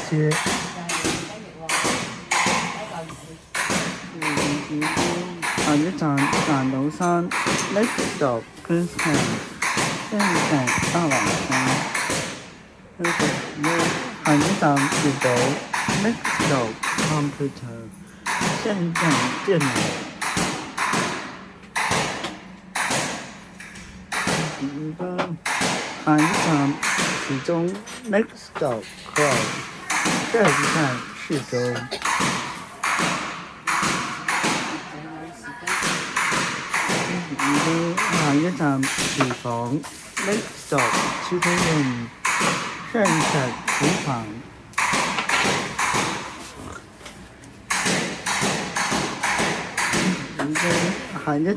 些。下一站大老山 ，Next stop Queensland，下一站大老山。下一站铁道 ，Next stop Computer，下一站电脑。下一站时钟 ，Next stop Cloud，下一站时钟。下一站廚房 ，Next stop Chicken Room，下一站廚房。下一站。